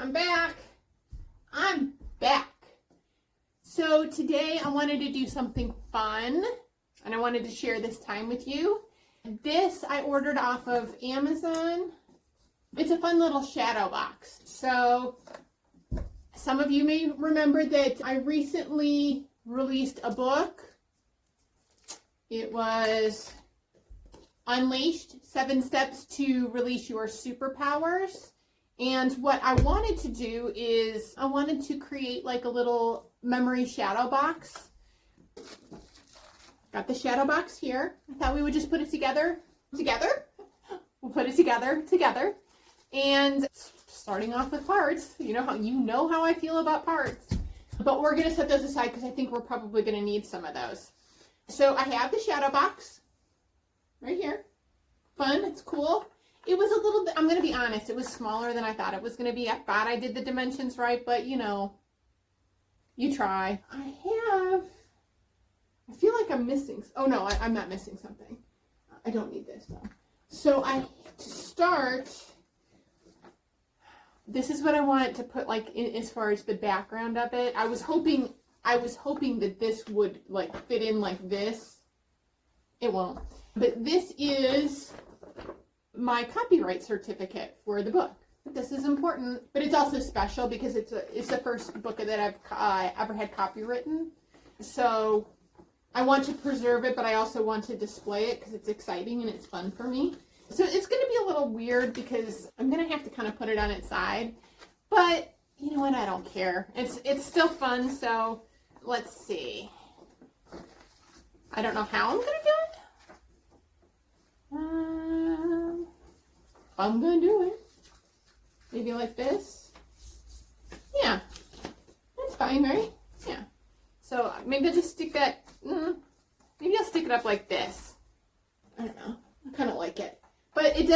I'm back. I'm back. So today I wanted to do something fun and I wanted to share this time with you. This I ordered off of Amazon. It's a fun little shadow box. So some of you may remember that I recently released a book. It was Unleashed, 7 Steps to Release Your Superpowers. And what I wanted to do is I wanted to create like a little memory shadow box. Got the shadow box here. I thought we would just put it together. We'll put it together. And starting off with parts, you know how I feel about parts. But we're gonna set those aside because I think we're probably gonna need some of those. So I have the shadow box right here. Fun, it's cool. It was a little bit, I'm going to be honest, it was smaller than I thought it was going to be. I thought I did the dimensions right, but you try. I feel like I'm missing, oh no, I'm not missing something. I don't need this though. So to start, this is what I want to put like in, as far as the background of it. I was hoping that this would like fit in like this. It won't. But this is my copyright certificate for the book. This is important, but it's also special because it's the first book that I've ever had copywritten. So I want to preserve it, but I also want to display it because it's exciting and it's fun for me. So it's going to be a little weird because I'm going to have to kind of put it on its side, but you know what? I don't care. It's still fun. So let's see. I don't know how I'm going to do it. I'm going to do it. Maybe like this. Yeah. That's fine, right? Yeah. So maybe I'll just stick that, maybe I'll stick it up like this. I don't know. I kind of like it. But it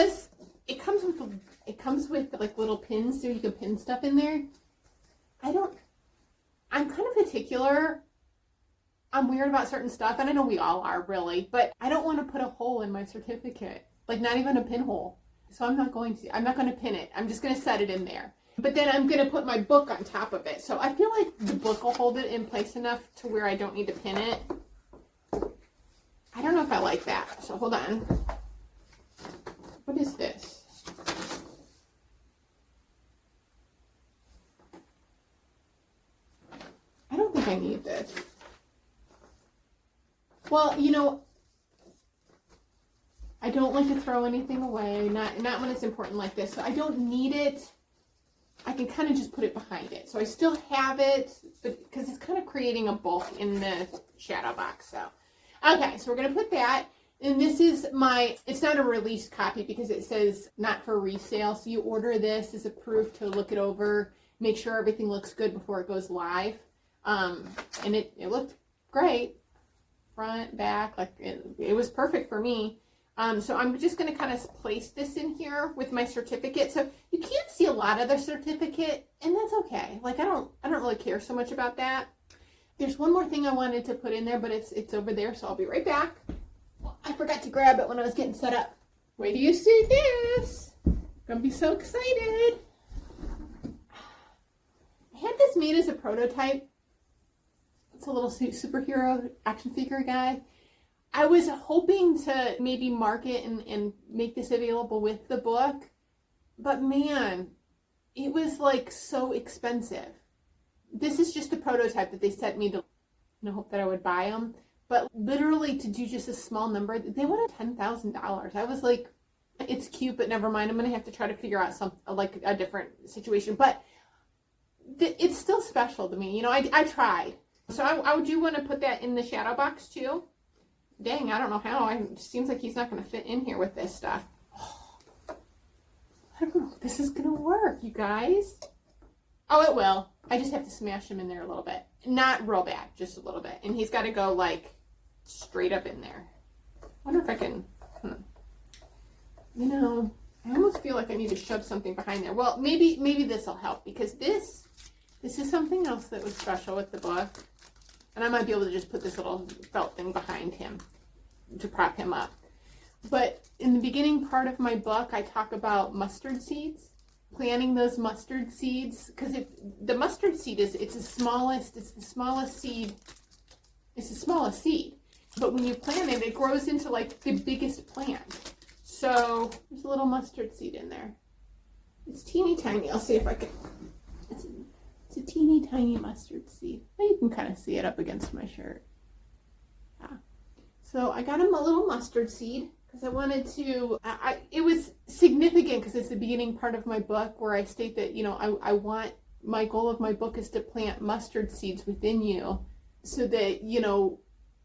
comes with like little pins so you can pin stuff in there. I'm kind of particular. I'm weird about certain stuff, and I know we all are really, but I don't want to put a hole in my certificate, like not even a pinhole. So I'm not going to pin it. I'm just going to set it in there. But then I'm going to put my book on top of it. So I feel like the book will hold it in place enough to where I don't need to pin it. I don't know if I like that. So hold on. What is this? I don't think I need this. Well, I don't like to throw anything away, not when it's important like this. So I don't need it. I can kind of just put it behind it. So I still have it, but because it's kind of creating a bulk in the shadow box. So, okay, so we're going to put that. And this is it's not a released copy because it says not for resale. So you order this as a proof to look it over, make sure everything looks good before it goes live. And it looked great. Front, back, like it was perfect for me. So I'm just going to kind of place this in here with my certificate. So you can't see a lot of the certificate, and that's okay. Like I don't really care so much about that. There's one more thing I wanted to put in there, but it's over there, so I'll be right back. I forgot to grab it when I was getting set up. Wait till you see this. I'm gonna be so excited. I had this made as a prototype. It's a little superhero action figure guy. I was hoping to maybe market and make this available with the book, but man, it was like so expensive. This is just a prototype that they sent me to hope that I would buy them, but literally to do just a small number, they wanted $10,000. I was like, it's cute, but never mind. I'm going to have to try to figure out like a different situation, but it's still special to me. I tried. So I do want to put that in the shadow box too. Dang, I don't know how. It seems like he's not going to fit in here with this stuff. Oh, I don't know if this is going to work, you guys. Oh, it will. I just have to smash him in there a little bit. Not real bad, just a little bit. And he's got to go like straight up in there. I wonder if I can, I almost feel like I need to shove something behind there. Well, maybe this will help because this is something else that was special with the book. And I might be able to just put this little felt thing behind him to prop him up. But in the beginning part of my book, I talk about mustard seeds. planting those mustard seeds, because if the mustard seed it's the smallest seed. It's the smallest seed. But when you plant it, it grows into like the biggest plant. So there's a little mustard seed in there. It's teeny tiny. I'll see if I can. It's a teeny tiny mustard seed. Well, you can kind of see it up against my shirt. Yeah. So I got him a little mustard seed because I wanted to. It was significant because it's the beginning part of my book where I state that, you know, I want, my goal of my book is to plant mustard seeds within you, so that, you know,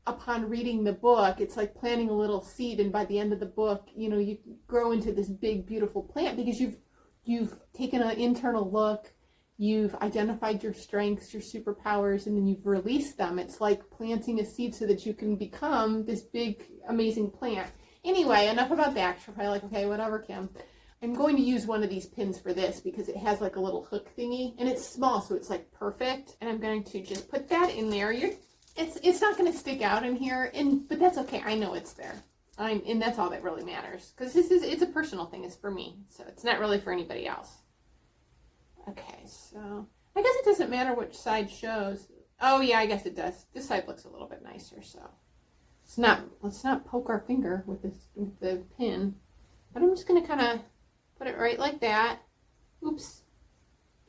upon reading the book, it's like planting a little seed, and by the end of the book, you know, you grow into this big, beautiful plant because you've taken an internal look, you've identified your strengths, your superpowers, and then you've released them. It's like planting a seed so that you can become this big, amazing plant. Anyway, enough about that. You're probably like, okay, whatever, Kim. I'm going to use one of these pins for this because it has like a little hook thingy, and it's small, so it's like perfect. And I'm going to just put that in there. It's not going to stick out in here, but that's okay. I know it's there. And that's all that really matters, because it's a personal thing. It's for me, so it's not really for anybody else. Okay, so I guess it doesn't matter which side shows. Oh yeah, I guess it does. This side looks a little bit nicer, so let's not poke our finger with the pin. But I'm just gonna kind of put it right like that. Oops.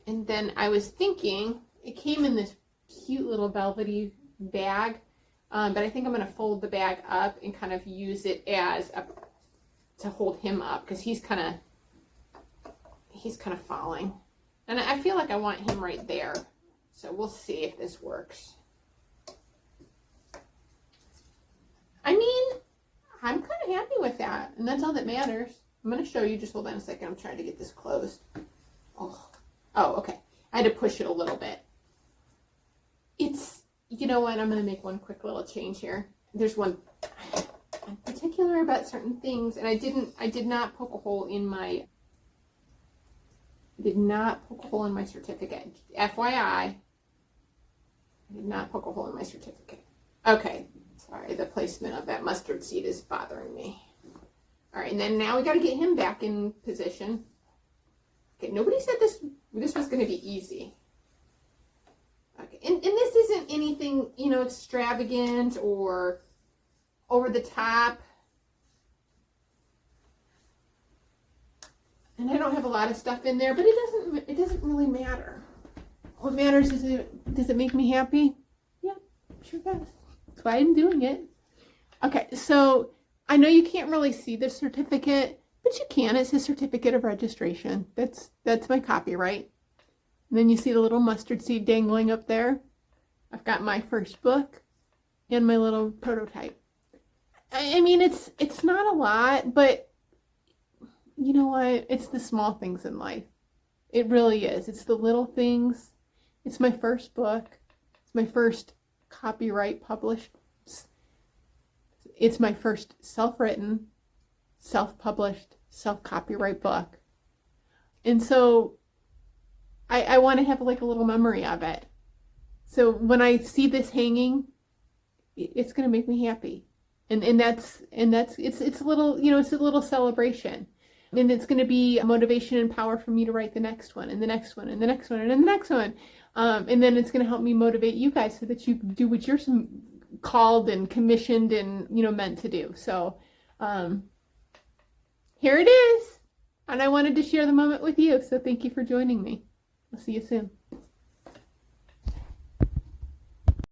And then I was thinking, it came in this cute little velvety bag, but I think I'm gonna fold the bag up and kind of use it to hold him up, because he's kind of falling. And I feel like I want him right there. So we'll see if this works. I mean, I'm kind of happy with that. And that's all that matters. I'm going to show you. Just hold on a second. I'm trying to get this closed. Oh, okay. I had to push it a little bit. You know what? I'm going to make one quick little change here. There's one. I'm particular about certain things. And I did not poke a hole in my certificate. FYI, I did not poke a hole in my certificate. Okay, sorry, the placement of that mustard seed is bothering me. All right, and then now we got to get him back in position. Okay, nobody said this was going to be easy. Okay, and this isn't anything, you know, extravagant or over the top. And I don't have a lot of stuff in there, but it doesn't really matter. What matters is, does it make me happy? Yeah, sure does. That's why I'm doing it. Okay, so I know you can't really see the certificate, but you can. It's a certificate of registration. That's my copyright. And then you see the little mustard seed dangling up there. I've got my first book and my little prototype. I mean, it's not a lot, but you know what? It's the small things in life. It really is. It's the little things. It's my first book. It's my first copyright published. It's my first self-written, self-published, self-copyright book. And so I want to have like a little memory of it. So when I see this hanging, it's going to make me happy. And it's a little, you know, it's a little celebration. And it's going to be a motivation and power for me to write the next one, and the next one, and the next one, and the next one. And then it's going to help me motivate you guys so that you do what you're called and commissioned and, you know, meant to do. So here it is. And I wanted to share the moment with you. So thank you for joining me. I'll see you soon.